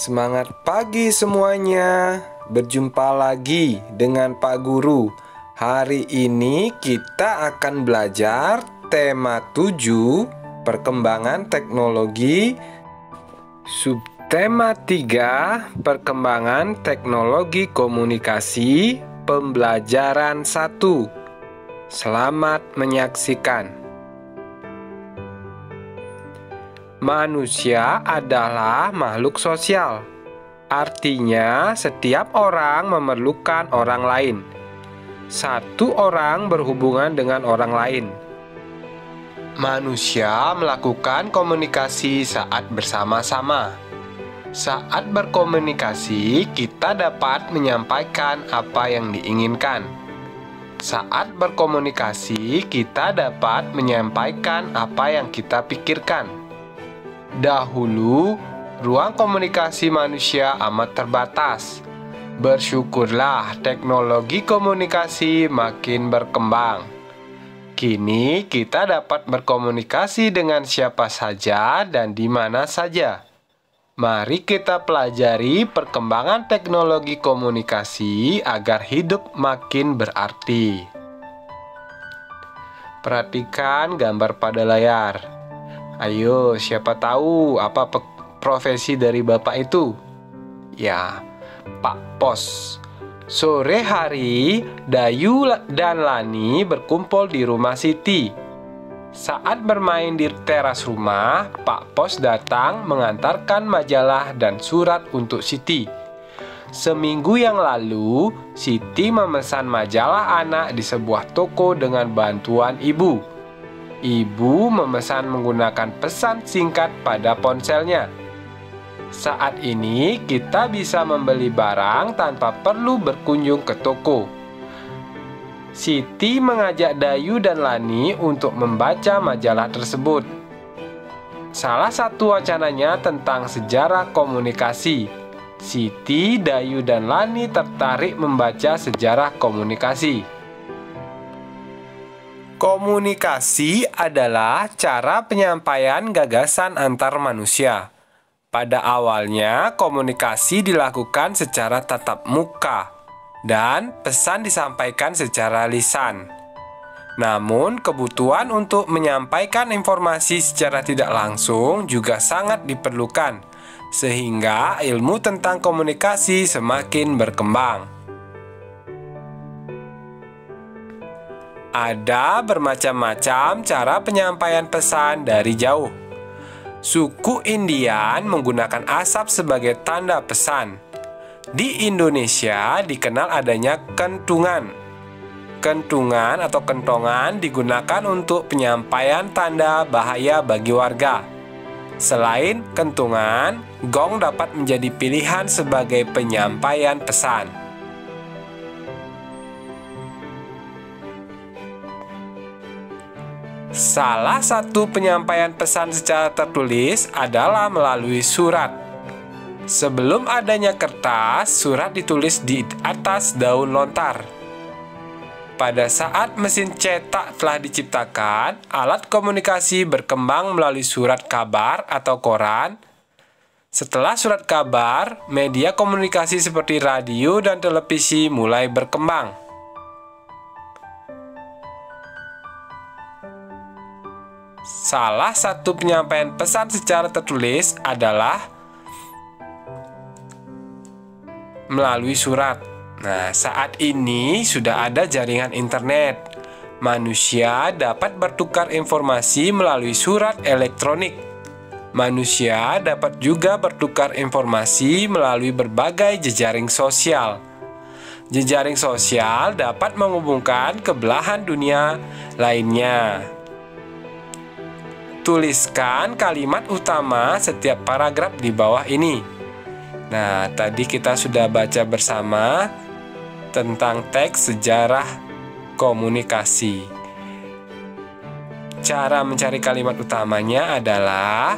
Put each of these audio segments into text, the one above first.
Semangat pagi semuanya. Berjumpa lagi dengan Pak Guru. Hari ini kita akan belajar tema 7, perkembangan teknologi. Subtema 3, perkembangan teknologi komunikasi, pembelajaran 1. Selamat menyaksikan. Manusia adalah makhluk sosial. Artinya, setiap orang memerlukan orang lain. Satu orang berhubungan dengan orang lain. Manusia melakukan komunikasi saat bersama-sama. Saat berkomunikasi, kita dapat menyampaikan apa yang diinginkan. Saat berkomunikasi, kita dapat menyampaikan apa yang kita pikirkan. Dahulu, ruang komunikasi manusia amat terbatas. Bersyukurlah teknologi komunikasi makin berkembang. Kini kita dapat berkomunikasi dengan siapa saja dan di mana saja. Mari kita pelajari perkembangan teknologi komunikasi agar hidup makin berarti. Perhatikan gambar pada layar. Ayo, siapa tahu apa profesi dari Bapak itu? Ya, Pak Pos. Sore hari, Dayu dan Lani berkumpul di rumah Siti. Saat bermain di teras rumah, Pak Pos datang mengantarkan majalah dan surat untuk Siti. Seminggu yang lalu, Siti memesan majalah anak di sebuah toko dengan bantuan ibu. Ibu memesan menggunakan pesan singkat pada ponselnya. Saat ini kita bisa membeli barang tanpa perlu berkunjung ke toko. Siti mengajak Dayu dan Lani untuk membaca majalah tersebut. Salah satu wacananya tentang sejarah komunikasi. Siti, Dayu, dan Lani tertarik membaca sejarah komunikasi. Komunikasi adalah cara penyampaian gagasan antar manusia. Pada awalnya, komunikasi dilakukan secara tatap muka dan pesan disampaikan secara lisan. Namun, kebutuhan untuk menyampaikan informasi secara tidak langsung juga sangat diperlukan, sehingga ilmu tentang komunikasi semakin berkembang. Ada bermacam-macam cara penyampaian pesan dari jauh. Suku Indian menggunakan asap sebagai tanda pesan. Di Indonesia dikenal adanya kentungan. Kentungan atau kentongan digunakan untuk penyampaian tanda bahaya bagi warga. Selain kentungan, gong dapat menjadi pilihan sebagai penyampaian pesan. Salah satu penyampaian pesan secara tertulis adalah melalui surat. Sebelum adanya kertas, surat ditulis di atas daun lontar. Pada saat mesin cetak telah diciptakan, alat komunikasi berkembang melalui surat kabar atau koran. Setelah surat kabar, media komunikasi seperti radio dan televisi mulai berkembang. Salah satu penyampaian pesan secara tertulis adalah melalui surat. Nah, saat ini sudah ada jaringan internet. Manusia dapat bertukar informasi melalui surat elektronik. Manusia dapat juga bertukar informasi melalui berbagai jejaring sosial. Jejaring sosial dapat menghubungkan ke belahan dunia lainnya. Tuliskan kalimat utama setiap paragraf di bawah ini. Nah, tadi kita sudah baca bersama tentang teks sejarah komunikasi. Cara mencari kalimat utamanya adalah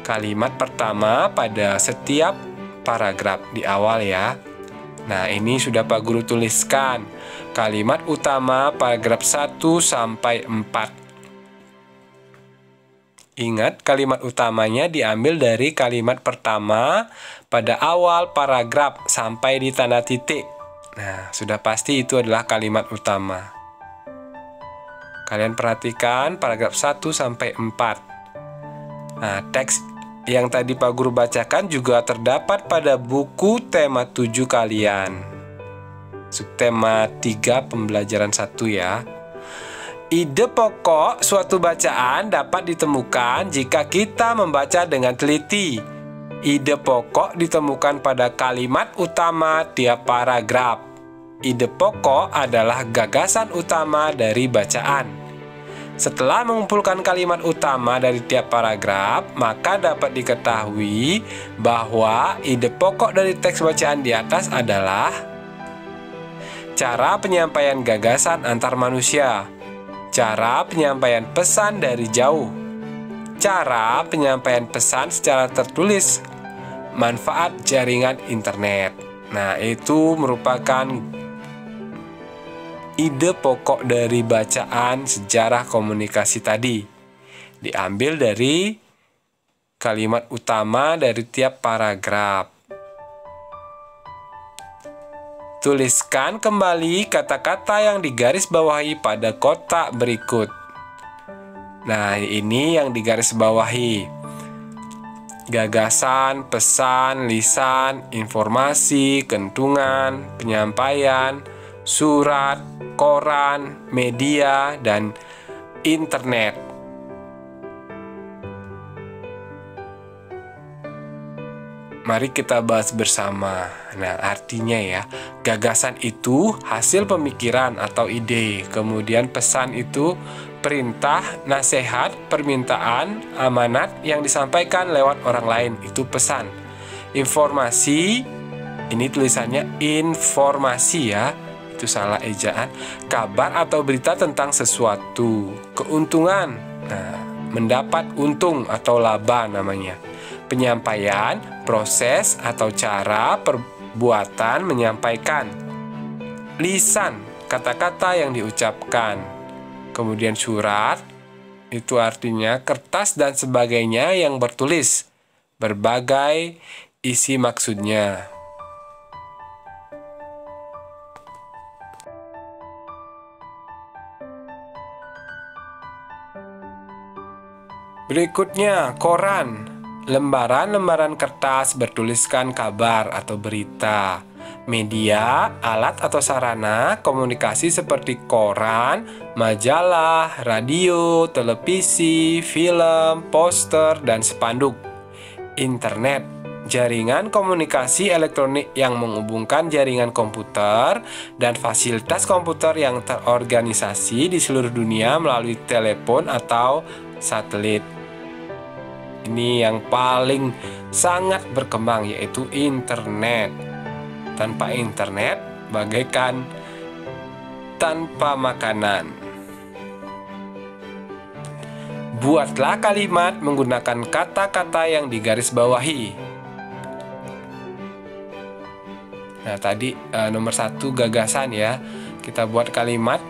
kalimat pertama pada setiap paragraf di awal ya. Nah, ini sudah Pak Guru tuliskan. Kalimat utama paragraf 1 sampai 4. Ingat, kalimat utamanya diambil dari kalimat pertama pada awal paragraf sampai di tanda titik. Nah, sudah pasti itu adalah kalimat utama. Kalian perhatikan paragraf 1 sampai 4. Nah, teks yang tadi Pak Guru bacakan juga terdapat pada buku tema 7 kalian. Subtema 3 pembelajaran 1 ya. Ide pokok suatu bacaan dapat ditemukan jika kita membaca dengan teliti. Ide pokok ditemukan pada kalimat utama tiap paragraf. Ide pokok adalah gagasan utama dari bacaan. Setelah mengumpulkan kalimat utama dari tiap paragraf, maka dapat diketahui bahwa ide pokok dari teks bacaan di atas adalah cara penyampaian gagasan antar manusia, cara penyampaian pesan dari jauh, cara penyampaian pesan secara tertulis, manfaat jaringan internet. Nah, itu merupakan ide pokok dari bacaan sejarah komunikasi tadi. Diambil dari kalimat utama dari tiap paragraf. Tuliskan kembali kata-kata yang digarisbawahi pada kotak berikut. Nah, ini yang digarisbawahi. Gagasan, pesan, lisan, informasi, kentungan, penyampaian, surat, koran, media, dan internet. Mari kita bahas bersama. Nah, artinya ya, gagasan itu hasil pemikiran atau ide. Kemudian pesan itu perintah, nasihat, permintaan, amanat yang disampaikan lewat orang lain. Itu pesan. Informasi, ini tulisannya informasi ya. Itu salah ejaan. Kabar atau berita tentang sesuatu. Keuntungan. Nah, mendapat untung atau laba namanya. Penyampaian, proses atau cara perbuatan menyampaikan. Lisan, kata-kata yang diucapkan. Kemudian surat, itu artinya kertas dan sebagainya yang bertulis. Berbagai isi maksudnya. Berikutnya, koran. Lembaran-lembaran kertas bertuliskan kabar atau berita. Media, alat atau sarana komunikasi seperti koran, majalah, radio, televisi, film, poster, dan spanduk. Internet, jaringan komunikasi elektronik yang menghubungkan jaringan komputer dan fasilitas komputer yang terorganisasi di seluruh dunia melalui telepon atau satelit. Ini yang paling sangat berkembang, yaitu internet. Tanpa internet, bagaikan tanpa makanan. Buatlah kalimat menggunakan kata-kata yang digarisbawahi. Nah, tadi nomor 1 gagasan ya. Kita buat kalimat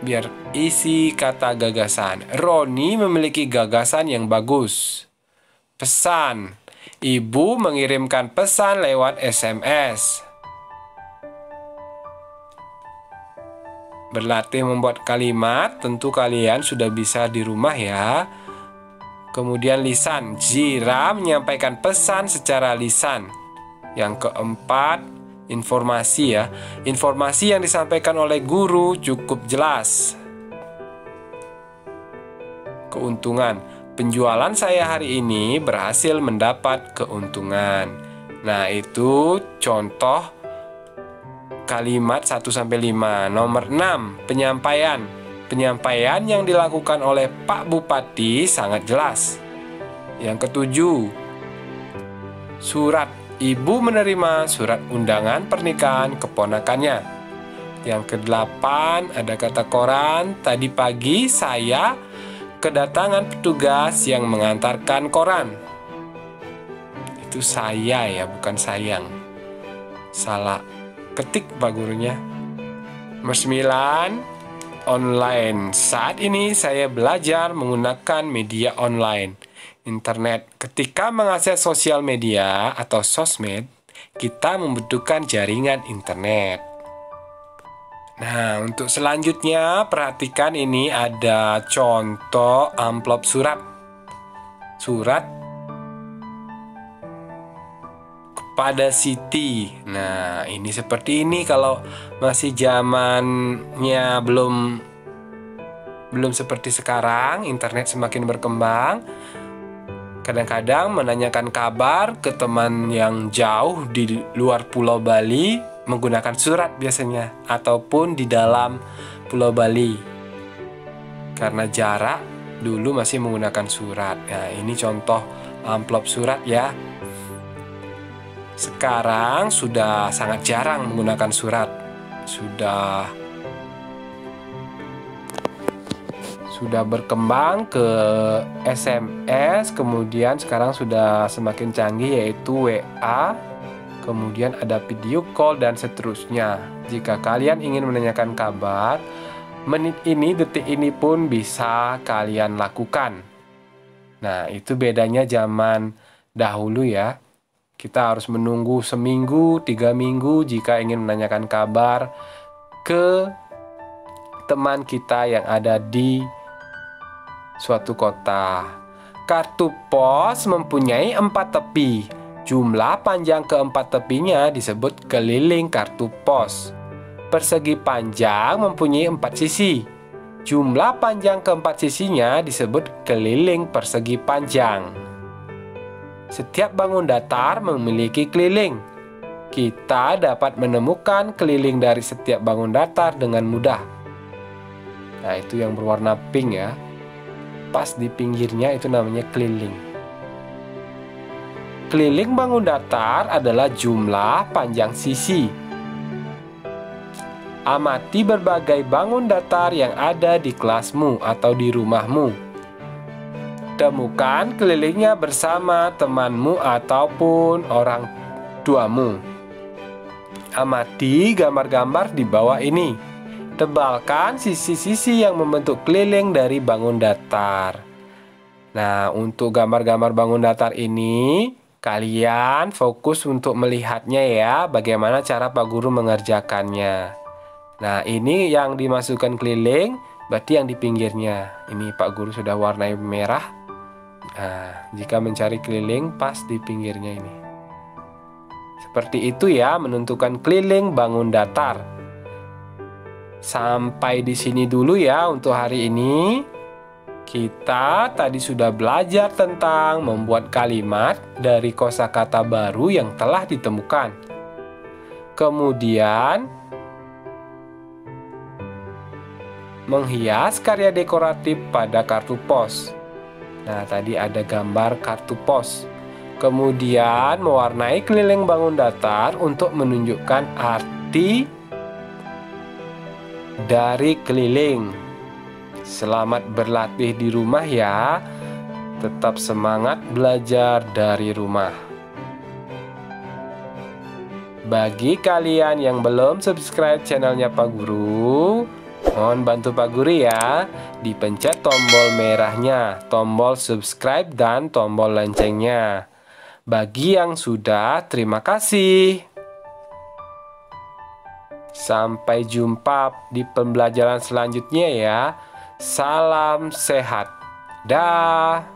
biar isi kata gagasan. Roni memiliki gagasan yang bagus. Pesan. Ibu mengirimkan pesan lewat SMS. Berlatih membuat kalimat, tentu kalian sudah bisa di rumah ya. Kemudian lisan. Zira menyampaikan pesan secara lisan. Yang keempat, informasi ya. Informasi yang disampaikan oleh guru cukup jelas. Keuntungan. Penjualan saya hari ini berhasil mendapat keuntungan. Nah, itu contoh kalimat 1-5. Nomor 6, penyampaian. Penyampaian yang dilakukan oleh Pak Bupati sangat jelas. Yang ketujuh, surat. Ibu menerima surat undangan pernikahan keponakannya. Yang kedelapan, ada kata koran. Tadi pagi saya kedatangan petugas yang mengantarkan koran. Itu saya ya, bukan sayang. Salah ketik Pak gurunya. Nomor 9, online. Saat ini saya belajar menggunakan media online. internet. Ketika mengakses sosial media atau sosmed, kita membutuhkan jaringan internet. Nah, untuk selanjutnya perhatikan ini ada contoh amplop surat. Surat kepada Siti. Nah, ini seperti ini kalau masih zamannya belum seperti sekarang, internet semakin berkembang. Kadang-kadang menanyakan kabar ke teman yang jauh di luar Pulau Bali menggunakan surat biasanya, ataupun di dalam Pulau Bali. Karena jarak, dulu masih menggunakan surat. Nah, ini contoh amplop surat ya. Sekarang sudah sangat jarang menggunakan surat. Sudah berkembang ke SMS, kemudian sekarang sudah semakin canggih yaitu WA, kemudian ada video call dan seterusnya. Jika kalian ingin menanyakan kabar, menit ini, detik ini pun bisa kalian lakukan. Nah, itu bedanya zaman dahulu ya. Kita harus menunggu seminggu, 3 minggu jika ingin menanyakan kabar ke teman kita yang ada di suatu kota. Kartu pos mempunyai 4 tepi. Jumlah panjang keempat tepinya disebut keliling kartu pos. Persegi panjang mempunyai 4 sisi. Jumlah panjang keempat sisinya disebut keliling persegi panjang. Setiap bangun datar memiliki keliling. Kita dapat menemukan keliling dari setiap bangun datar dengan mudah. Nah, itu yang berwarna pink ya. Pas di pinggirnya itu namanya keliling. Keliling bangun datar adalah jumlah panjang sisi. Amati berbagai bangun datar yang ada di kelasmu atau di rumahmu. Temukan kelilingnya bersama temanmu ataupun orang tuamu. Amati gambar-gambar di bawah ini. Tebalkan sisi-sisi yang membentuk keliling dari bangun datar. Nah, untuk gambar-gambar bangun datar ini, kalian fokus untuk melihatnya ya, bagaimana cara Pak Guru mengerjakannya. Nah, ini yang dimasukkan keliling, berarti yang di pinggirnya. Ini Pak Guru sudah warnai merah. Nah, jika mencari keliling pas di pinggirnya ini. Seperti itu ya, menentukan keliling bangun datar. Sampai di sini dulu ya untuk hari ini. Kita tadi sudah belajar tentang membuat kalimat dari kosakata baru yang telah ditemukan. Kemudian menghias karya dekoratif pada kartu pos. Nah, tadi ada gambar kartu pos. Kemudian mewarnai keliling bangun datar untuk menunjukkan arti dari keliling. Selamat berlatih di rumah ya. Tetap semangat belajar dari rumah. Bagi kalian yang belum subscribe channelnya Pak Guru, mohon bantu Pak Guru ya, dipencet tombol merahnya, tombol subscribe dan tombol loncengnya. Bagi yang sudah, terima kasih. Sampai jumpa di pembelajaran selanjutnya ya. Salam sehat. Dah.